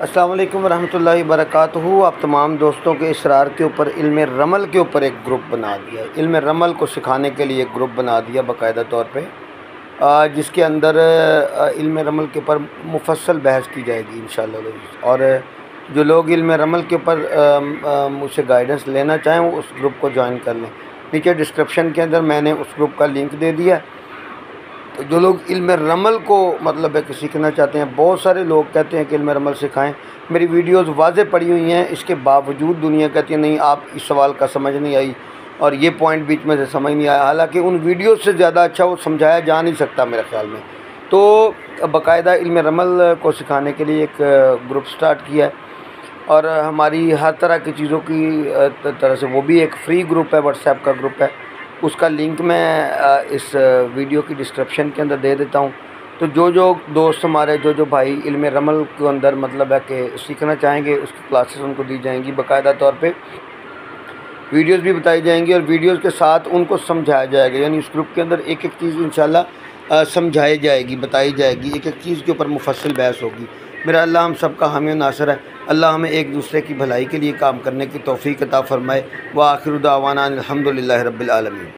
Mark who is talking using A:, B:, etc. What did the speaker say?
A: अस्सलाम वालेकुम रहमतुल्लाहि बरकातुहू। आप तमाम दोस्तों के इसरार के ऊपर इल्म रमल के ऊपर एक ग्रुप बना दिया, इल्म रमल को सिखाने के लिए एक ग्रुप बना दिया बाकायदा तौर पे, जिसके अंदर इल्म रमल के ऊपर मुफस्सल बहस की जाएगी इंशाअल्लाह। और जो लोग इल्म रमल के ऊपर मुझसे गाइडेंस लेना चाहें वो उस ग्रुप को ज्वाइन कर लें। नीचे डिस्क्रिप्शन के अंदर मैंने उस ग्रुप का लिंक दे दिया। तो जो लोग इल्म रमल को मतलब है कि सीखना चाहते हैं, बहुत सारे लोग कहते हैं कि इल्म रमल सिखाएं। मेरी वीडियोस वाज़े पड़ी हुई हैं, इसके बावजूद दुनिया कहती है नहीं आप इस सवाल का समझ नहीं आई और ये पॉइंट बीच में से समझ नहीं आया। हालांकि उन वीडियोस से ज़्यादा अच्छा वो समझाया जा नहीं सकता मेरे ख़्याल में। तो बाकायदा इल्म रमल को सिखाने के लिए एक ग्रुप स्टार्ट किया है और हमारी हर तरह की चीज़ों की तरह से वो भी एक फ्री ग्रुप है, व्हाट्सएप का ग्रुप है। उसका लिंक मैं इस वीडियो की डिस्क्रिप्शन के अंदर दे देता हूँ। तो जो दोस्त हमारे जो भाई इल्म रमल के अंदर मतलब है कि सीखना चाहेंगे उसकी क्लासेस उनको दी जाएंगी, बाकायदा तौर पे वीडियोस भी बताई जाएंगी और वीडियोस के साथ उनको समझाया जाएगा। यानी इस ग्रुप के अंदर एक एक चीज़ इंशाल्लाह समझाई जाएगी, बताई जाएगी, एक एक चीज़ के ऊपर मुफस्सिल बहस होगी। मेरा अल्लाह हम सबका हामी नासर है। अल्लाह हमें एक दूसरे की भलाई के लिए काम करने की तौफ़ीक़ अता फ़रमाए। व आखिर दावाना अल्हम्दुलिल्लाहि रब्बिल आलमीन।